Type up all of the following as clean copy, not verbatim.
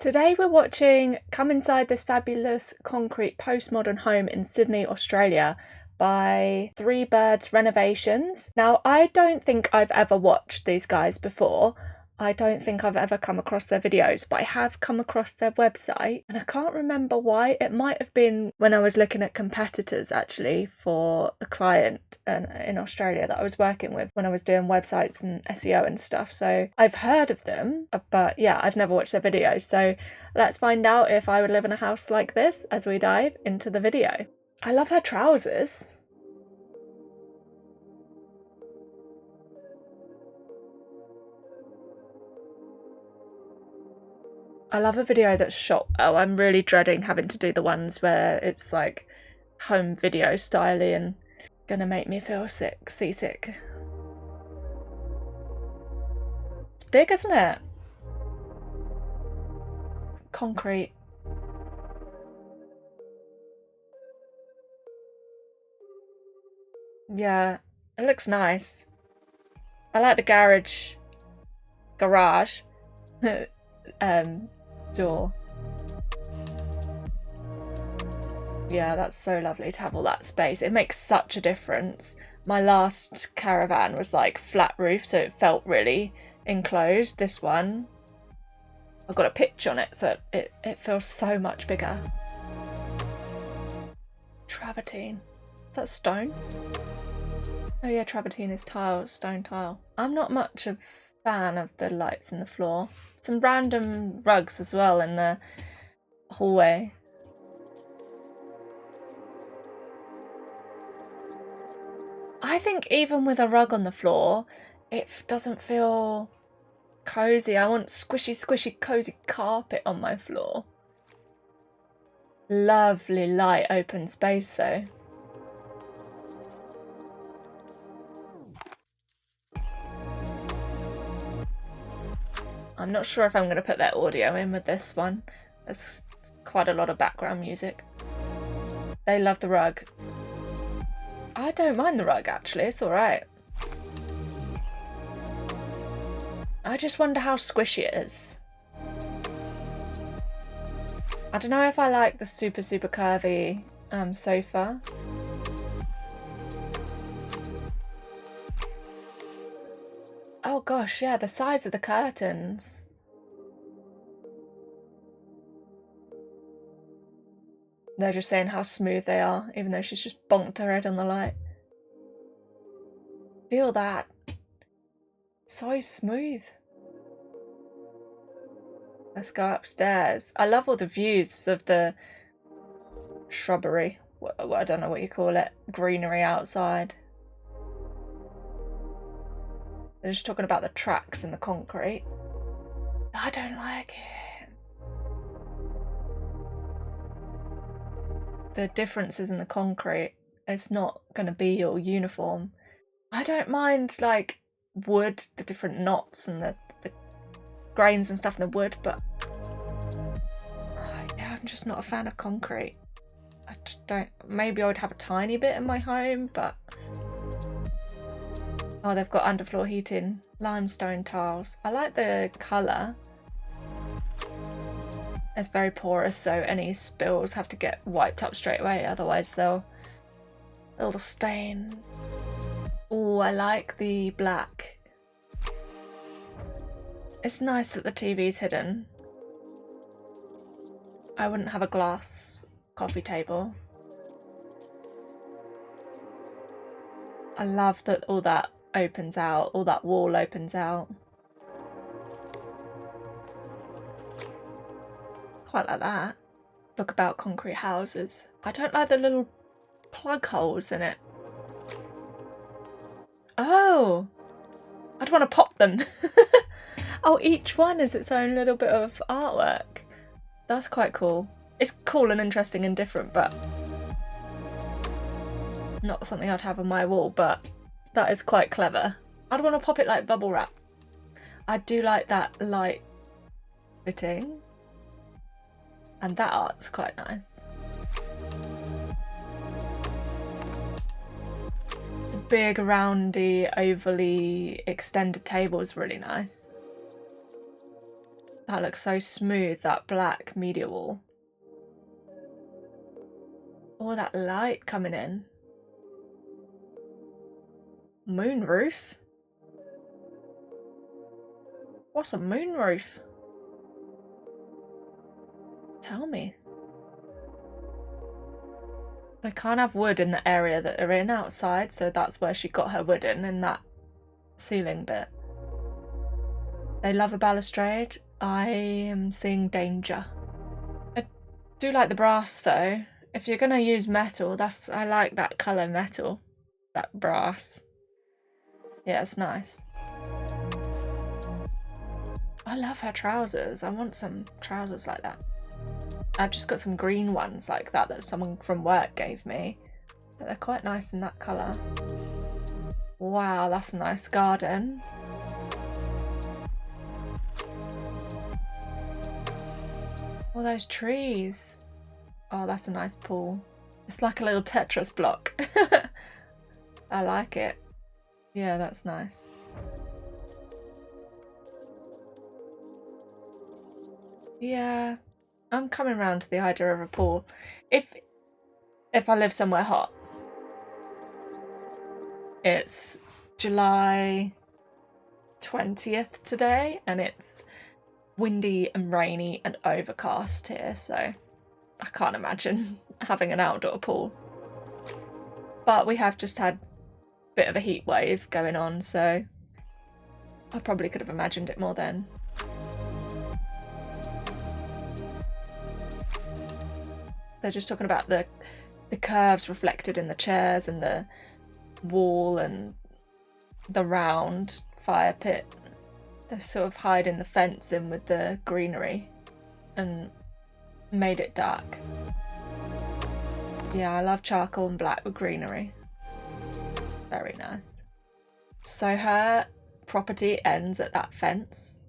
Today we're watching Come Inside This Fabulous Concrete Postmodern Home in Sydney, Australia by Three Birds Renovations. Now, I don't think I've ever watched these guys before. I don't think I've ever come across their videos, but I have come across their website and I can't remember why. It might have been when I was looking at competitors actually for a client in Australia that I was working with when I was doing websites and SEO and stuff. So I've heard of them, but yeah, I've never watched their videos. So let's find out if I would live in a house like this as we dive into the video. I love her trousers. I love a video that's shot. Oh, I'm really dreading having to do the ones where it's like home video styly and gonna make me feel seasick. It's big, isn't it? Concrete. Yeah, it looks nice. I like the garage door. Yeah, that's so lovely to have all that space. It makes such a difference. My last caravan was like flat roof, so it felt really enclosed. This one, I've got a pitch on it, so it feels so much bigger. Travertine. Is that stone? Oh yeah, travertine is tile, stone tile. I'm not much of a fan of the lights in the floor. Some random rugs as well in the hallway. I think even with a rug on the floor, it doesn't feel cozy. I want squishy, cozy carpet on my floor. Lovely light open space though. I'm not sure if I'm going to put that audio in with this one. There's quite a lot of background music. They love the rug. I don't mind the rug actually, it's alright. I just wonder how squishy it is. I don't know if I like the super curvy sofa. Oh gosh, yeah, the size of the curtains. They're just saying how smooth they are, even though she's just bonked her head on the light. Feel that. So smooth. Let's go upstairs. I love all the views of the shrubbery. I don't know what you call it. Greenery outside. They're just talking about the tracks and the concrete. I don't like it. The differences in the concrete, it's not going to be all uniform. I don't mind like wood, the different knots and the grains and stuff in the wood, but yeah, I'm just not a fan of concrete. I just don't. Maybe I would have a tiny bit in my home, but oh, they've got underfloor heating, limestone tiles. I like the colour. It's very porous, so any spills have to get wiped up straight away, otherwise they'll stain. Oh, I like the black. It's nice that the TV's hidden. I wouldn't have a glass coffee table. I love that all that opens out, all that wall opens out. Quite like that. Book about concrete houses. I don't like the little plug holes in it. Oh, I'd want to pop them. Oh, each one is its own little bit of artwork. That's quite cool. It's cool and interesting and different, but not something I'd have on my wall, but that is quite clever. I'd want to pop it like bubble wrap. I do like that light fitting. And that art's quite nice. The big, roundy, overly extended table is really nice. That looks so smooth, that black media wall. All that light coming in. Moonroof? What's a moonroof? Tell me. They can't have wood in the area that they're in outside, so that's where she got her wood in that ceiling bit. They love a balustrade. I am seeing danger. I do like the brass though. If you're gonna use metal, I like that colour metal. That brass. Yeah, it's nice. I love her trousers. I want some trousers like that. I've just got some green ones like that someone from work gave me. But they're quite nice in that colour. Wow, that's a nice garden. All those trees. Oh, that's a nice pool. It's like a little Tetris block. I like it. Yeah, that's nice. Yeah, I'm coming round to the idea of a pool. If I live somewhere hot. It's July 20th today, and it's windy and rainy and overcast here, so I can't imagine having an outdoor pool. But we have just had a bit of a heat wave going on, so I probably could have imagined it more then. They're just talking about the curves reflected in the chairs and the wall and the round fire pit. They're sort of hiding the fence in with the greenery and made it dark. Yeah, I love charcoal and black with greenery. Very nice. So her property ends at that fence.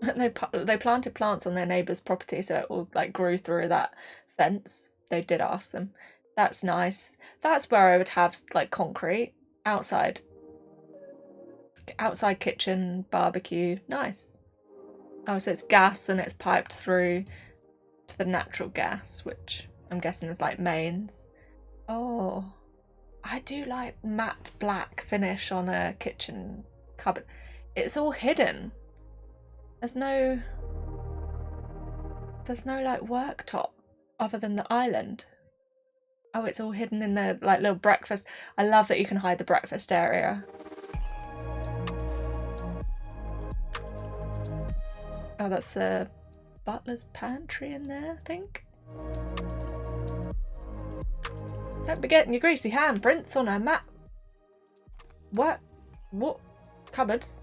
They planted plants on their neighbour's property, so it all like grew through that fence. They did ask them. That's nice. That's where I would have like concrete outside kitchen, barbecue. Nice. Oh, so it's gas and it's piped through to the natural gas, which I'm guessing is like mains. Oh, I do like matte black finish on a kitchen cupboard. It's all hidden. There's no like worktop other than the island. Oh, it's all hidden in the like little breakfast. I love that you can hide the breakfast area. Oh, that's a butler's pantry in there, I think. Don't be getting your greasy handprints on a mat. What cupboards?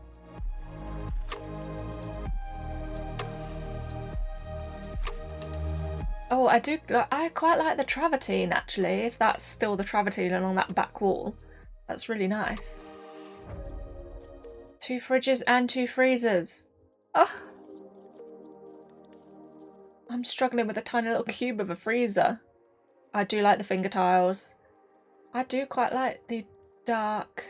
Oh, I quite like the travertine actually, if that's still the travertine along that back wall. That's really nice. 2 fridges and 2 freezers. Oh, I'm struggling with a tiny little cube of a freezer. I do like the finger tiles. I do quite like the dark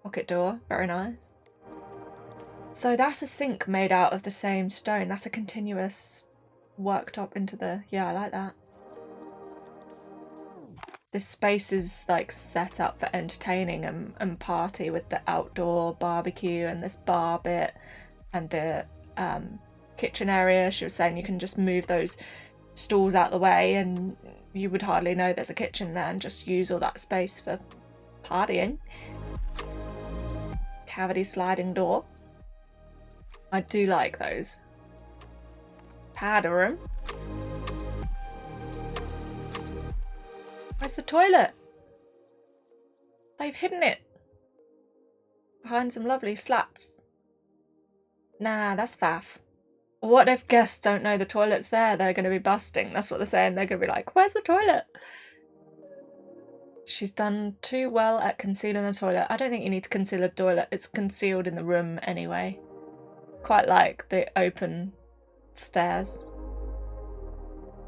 pocket door, very nice. So that's a sink made out of the same stone. That's a continuous worktop into the... Yeah, I like that. This space is like set up for entertaining and party with the outdoor barbecue and this bar bit and the kitchen area. She was saying you can just move those stools out the way and you would hardly know there's a kitchen there and just use all that space for partying. Cavity sliding door. I do like those. Powder room. Where's the toilet? They've hidden it behind some lovely slats. Nah, that's faff. What if guests don't know the toilet's there? They're going to be busting. That's what they're saying. They're going to be like, where's the toilet? She's done too well at concealing the toilet. I don't think you need to conceal a toilet. It's concealed in the room anyway. Quite like the open stairs.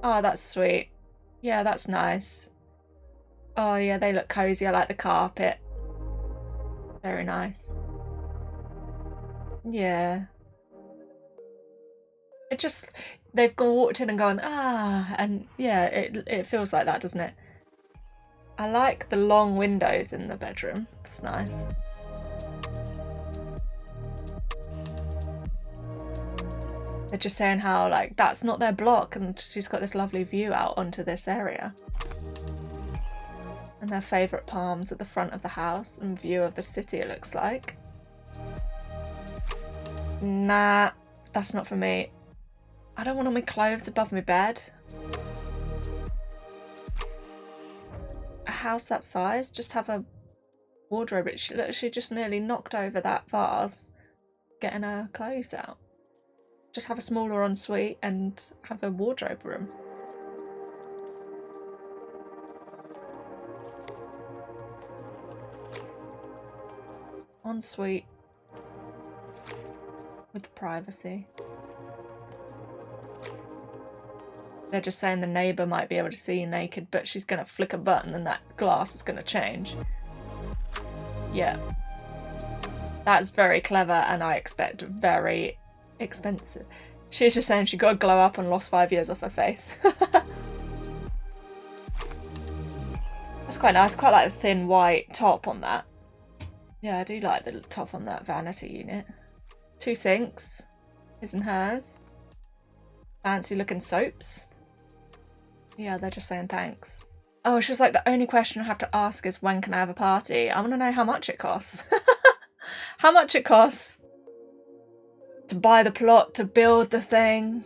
Oh, that's sweet. Yeah, that's nice. Oh yeah, they look cozy. I like the carpet. Very nice. Yeah. It just, they've walked in and gone, ah, and yeah, it feels like that, doesn't it? I like the long windows in the bedroom. It's nice. They're just saying how, like, that's not their block, and she's got this lovely view out onto this area. And their favourite palms at the front of the house and view of the city, it looks like. Nah, that's not for me. I don't want all my clothes above my bed. A house that size, just have a wardrobe. She just nearly knocked over that vase getting her clothes out. Just have a smaller ensuite and have a wardrobe room. Ensuite with privacy. They're just saying the neighbour might be able to see you naked, but she's going to flick a button and that glass is going to change. Yeah. That's very clever, and I expect very expensive. She's just saying she got a glow up and lost 5 years off her face. That's quite nice. Quite like the thin white top on that. Yeah, I do like the top on that vanity unit. 2 sinks. His and hers. Fancy looking soaps. Yeah, they're just saying thanks. Oh, she was like, the only question I have to ask is when can I have a party? I want to know how much it costs. How much it costs to buy the plot, to build the thing.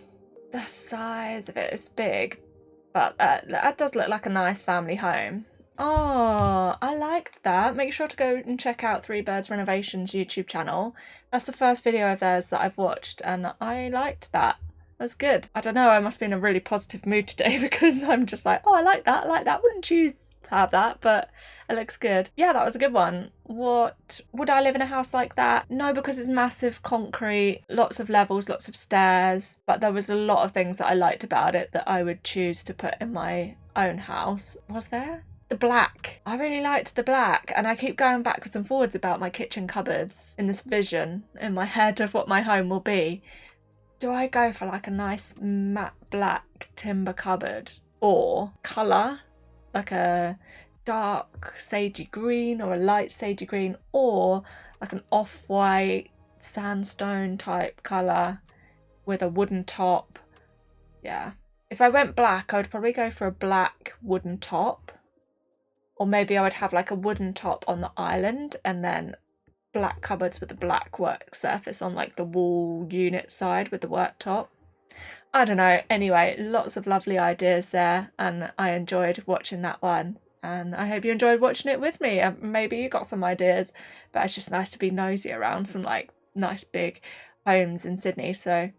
The size of it is big, but that does look like a nice family home. Oh, I liked that. Make sure to go and check out Three Birds Renovations YouTube channel. That's the first video of theirs that I've watched, and I liked that. It was good. I don't know, I must be in a really positive mood today because I'm just like, oh, I like that, I like that. Wouldn't choose to have that, but it looks good. Yeah, that was a good one. What, would I live in a house like that? No, because it's massive concrete, lots of levels, lots of stairs, but there was a lot of things that I liked about it that I would choose to put in my own house. Was there? The black. I really liked the black, and I keep going backwards and forwards about my kitchen cupboards in this vision in my head of what my home will be. Do I go for like a nice matte black timber cupboard, or colour, like a dark sagey green or a light sagey green, or like an off-white sandstone type colour with a wooden top? Yeah. If I went black, I would probably go for a black wooden top. Or maybe I would have like a wooden top on the island and then black cupboards with the black work surface on like the wall unit side with the worktop. I don't know. Anyway, lots of lovely ideas there, and I enjoyed watching that one. And I hope you enjoyed watching it with me. Maybe you got some ideas, but it's just nice to be nosy around some like nice big homes in Sydney. So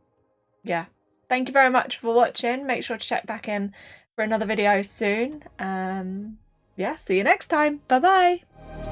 yeah, thank you very much for watching. Make sure to check back in for another video soon. Yeah, see you next time. Bye bye.